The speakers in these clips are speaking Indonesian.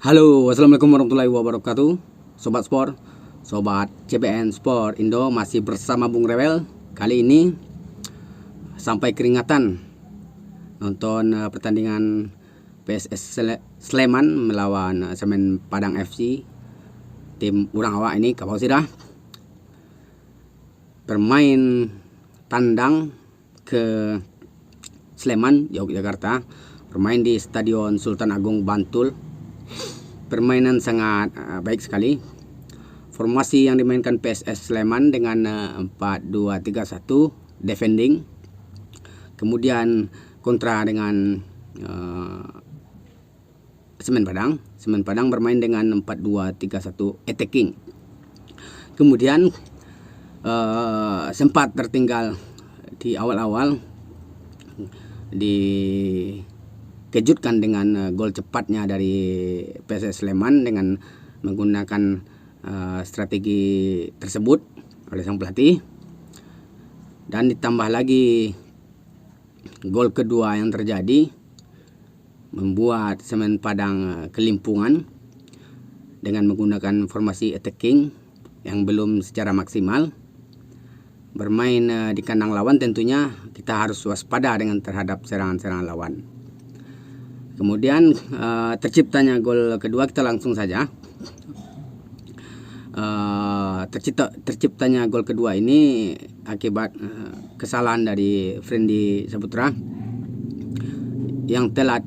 Halo, assalamualaikum warahmatullahi wabarakatuh. Sobat Sport, Sobat CBN Sport Indo, masih bersama Bung Rewel. Kali ini sampai keringatan nonton pertandingan PSS Sleman melawan Semen Padang FC. Tim urang awak ini kapau sidah bermain tandang ke Sleman, Yogyakarta. Bermain di Stadion Sultan Agung Bantul. Permainan sangat baik sekali. Formasi yang dimainkan PSS Sleman dengan 4-2-3-1 defending. Kemudian kontra dengan Semen Padang. Semen Padang bermain dengan 4-2-3-1 attacking. Kemudian sempat tertinggal di awal-awal, dikejutkan dengan gol cepatnya dari PSS Sleman dengan menggunakan strategi tersebut oleh sang pelatih, dan ditambah lagi gol kedua yang terjadi membuat Semen Padang kelimpungan dengan menggunakan formasi attacking yang belum secara maksimal. Bermain di kandang lawan tentunya kita harus waspada dengan terhadap serangan-serangan lawan. Kemudian terciptanya gol kedua, kita langsung saja. Terciptanya gol kedua ini akibat kesalahan dari Friendly Saputra yang telat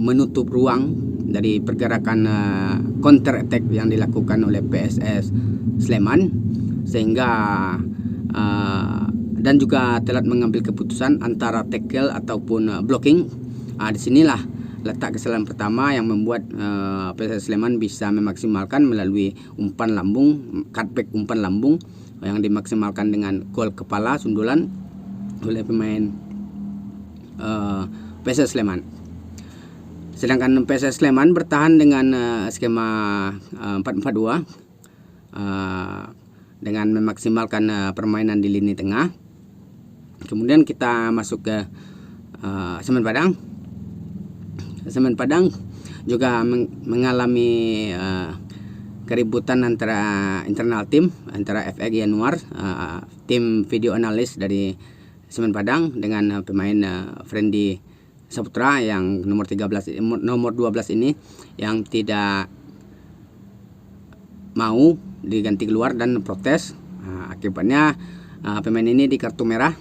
menutup ruang dari pergerakan counter attack yang dilakukan oleh PSS Sleman, sehingga dan juga telat mengambil keputusan antara tackle ataupun blocking. Disinilah letak kesalahan pertama yang membuat PSS Sleman bisa memaksimalkan melalui umpan lambung, cutback umpan lambung yang dimaksimalkan dengan gol kepala sundulan oleh pemain PSS Sleman. Sedangkan PSS Sleman bertahan dengan skema 4-4-2 dengan memaksimalkan permainan di lini tengah. Kemudian kita masuk ke Semen Padang. Semen Padang juga mengalami keributan antara internal tim antara FX Yanuar, tim video analis dari Semen Padang, dengan pemain Friendly Saputra yang nomor 12 ini yang tidak mau diganti keluar dan protes. Akibatnya pemain ini di kartu merah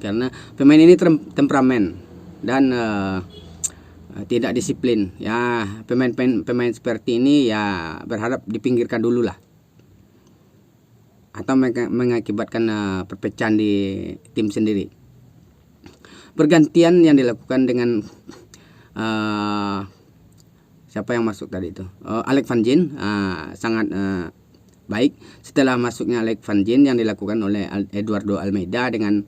karena pemain ini temperamen dan tidak disiplin. Ya, pemain seperti ini ya berharap dipinggirkan dulu lah, atau mengakibatkan perpecahan di tim sendiri. Pergantian yang dilakukan dengan siapa yang masuk tadi itu, Alex Van Gien, sangat baik. Setelah masuknya Alex Van Gien yang dilakukan oleh Eduardo Almeida dengan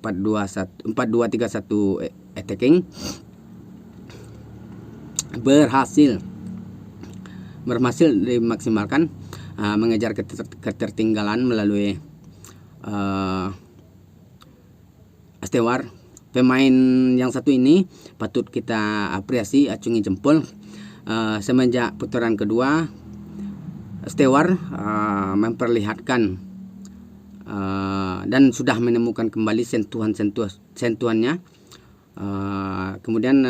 4-2-3-1 attacking, berhasil dimaksimalkan, mengejar ketertinggalan melalui Astewar. Pemain yang satu ini patut kita apresiasi, acungi jempol. Semenjak putaran kedua, Stewar memperlihatkan dan sudah menemukan kembali sentuhannya. Kemudian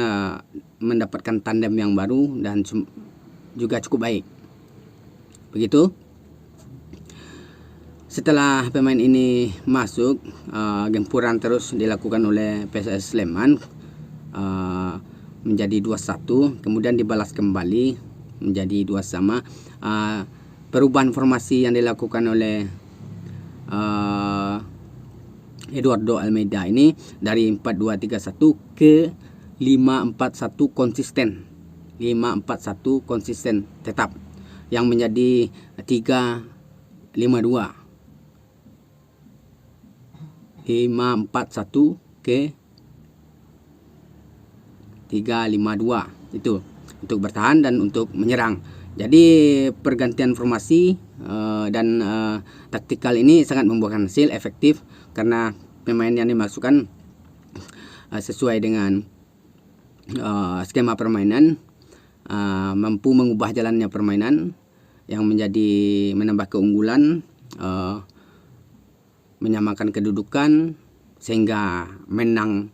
mendapatkan tandem yang baru dan juga cukup baik. Begitu. Setelah pemain ini masuk, gempuran terus dilakukan oleh PSS Sleman menjadi 2-1, kemudian dibalas kembali menjadi 2-2. Perubahan formasi yang dilakukan oleh Eduardo Almeida ini dari 4-2-3-1 ke 5-4-1 konsisten. 5-4-1 konsisten tetap, yang menjadi 3-5-2. 5-4-1 ke 3-5-2 itu untuk bertahan dan untuk menyerang. Jadi pergantian formasi dan taktikal ini sangat membuahkan hasil efektif karena pemain yang dimasukkan sesuai dengan skema permainan mampu mengubah jalannya permainan yang menambah keunggulan, menyamakan kedudukan sehingga menang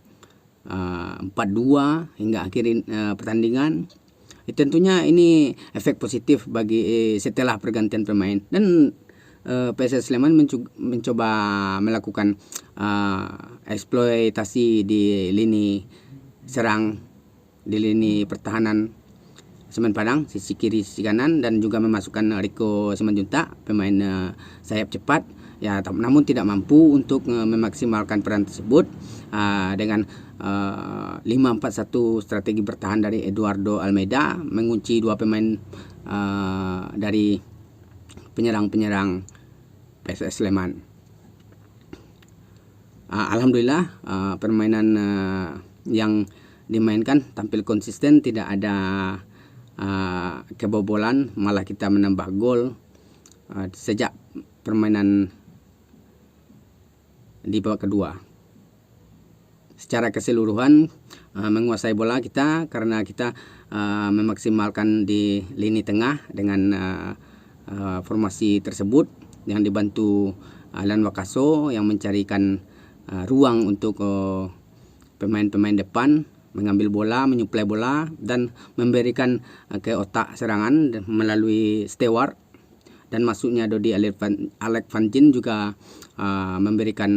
4-2 hingga akhir pertandingan. Tentunya ini efek positif bagi setelah pergantian pemain, dan PSS Sleman mencoba melakukan eksploitasi di lini serang, di lini pertahanan Semen Padang, sisi kiri, sisi kanan, dan juga memasukkan Rico Simanjuntak, pemain sayap cepat. Ya, namun tidak mampu untuk memaksimalkan peran tersebut dengan 5-4-1 strategi bertahan dari Eduardo Almeida mengunci dua pemain dari penyerang-penyerang PSS Sleman. Alhamdulillah permainan yang dimainkan tampil konsisten, tidak ada kebobolan, malah kita menambah gol sejak permainan di babak kedua. Secara keseluruhan menguasai bola kita karena kita memaksimalkan di lini tengah dengan formasi tersebut yang dibantu Alan Wakaso yang mencarikan ruang untuk pemain-pemain depan mengambil bola, menyuplai bola, dan memberikan ke otak serangan melalui Stewart, dan masuknya Dodi Alec Van Gin juga memberikan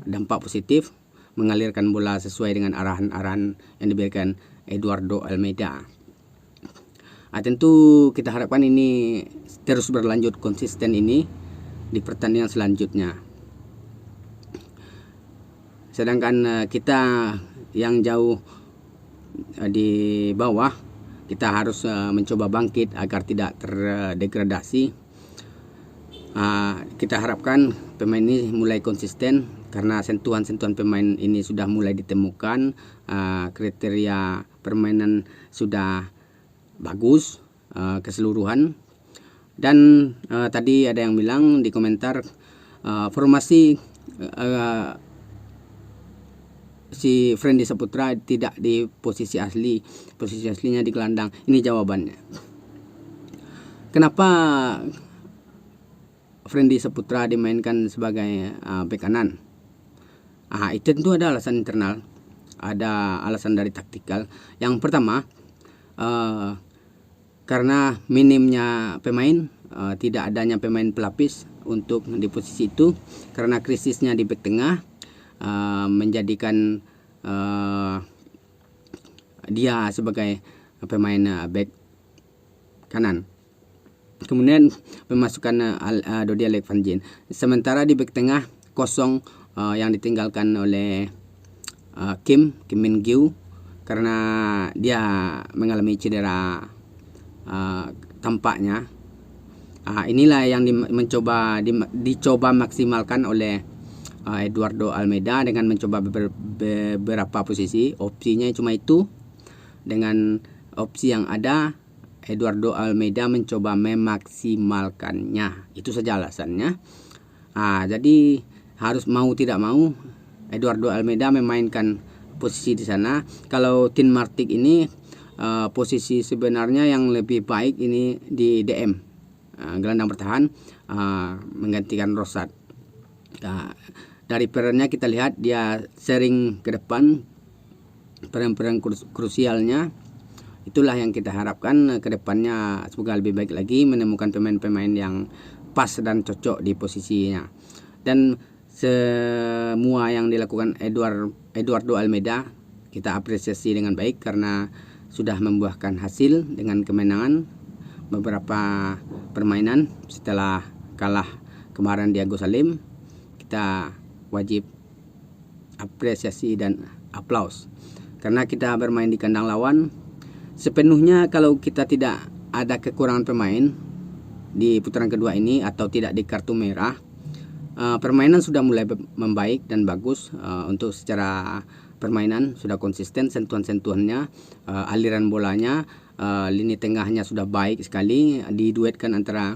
dampak positif, mengalirkan bola sesuai dengan arahan-arahan yang diberikan Eduardo Almeida. Tentu kita harapkan ini terus berlanjut konsisten ini di pertandingan selanjutnya. Sedangkan kita yang jauh di bawah, kita harus mencoba bangkit agar tidak terdegradasi. Kita harapkan pemain ini mulai konsisten karena sentuhan-sentuhan pemain ini sudah mulai ditemukan, kriteria permainan sudah bagus keseluruhan. Dan tadi ada yang bilang di komentar formasi si Friendly Saputra tidak di posisi asli, posisi aslinya di gelandang. Ini jawabannya. Kenapa Friendly Saputra dimainkan sebagai bek kanan? Itu tentu ada alasan internal, ada alasan dari taktikal. Yang pertama, karena minimnya pemain, tidak adanya pemain pelapis untuk di posisi itu, karena krisisnya di bek tengah menjadikan dia sebagai pemain bek kanan. Kemudian pemasukan Dodi Alec Van Gin. Sementara di bek tengah kosong yang ditinggalkan oleh Kim Min Gyu karena dia mengalami cedera tampaknya. Inilah yang dicoba maksimalkan oleh Eduardo Almeida dengan mencoba beberapa posisi. Opsinya cuma itu. Dengan opsi yang ada, Eduardo Almeida mencoba memaksimalkannya. Itu saja alasannya. Jadi harus mau tidak mau Eduardo Almeida memainkan posisi di sana. Kalau Tin Martik ini posisi sebenarnya yang lebih baik ini di DM, gelandang bertahan, menggantikan Rosat. Dari perannya kita lihat dia sering ke depan, peran-peran krusialnya. Itulah yang kita harapkan ke depannya, semoga lebih baik lagi menemukan pemain-pemain yang pas dan cocok di posisinya. Dan semua yang dilakukan Eduardo Almeida kita apresiasi dengan baik karena sudah membuahkan hasil dengan kemenangan beberapa permainan. Setelah kalah kemarin di Agus Salim, kita wajib apresiasi dan aplaus karena kita bermain di kandang lawan. Sepenuhnya kalau kita tidak ada kekurangan pemain di putaran kedua ini atau tidak di kartu merah, permainan sudah mulai membaik dan bagus. Untuk secara permainan sudah konsisten, sentuhan-sentuhannya, aliran bolanya, lini tengahnya sudah baik sekali, diduetkan antara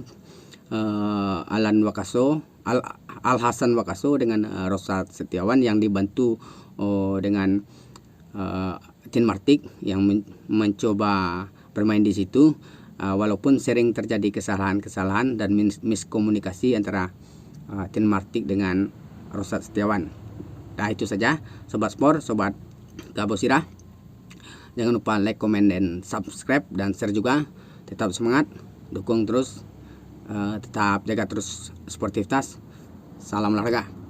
Alan Wakaso, Al Hasan Wakaso dengan Rosat Setiawan yang dibantu dengan Tin Martik yang mencoba bermain di situ, walaupun sering terjadi kesalahan-kesalahan dan miskomunikasi antara Tin Martik dengan Rosat Setiawan. Nah, itu saja Sobat Sport, Sobat Gabosira. Jangan lupa like, comment, dan subscribe, dan share juga. Tetap semangat, dukung terus, tetap jaga terus sportivitas. Salam olahraga.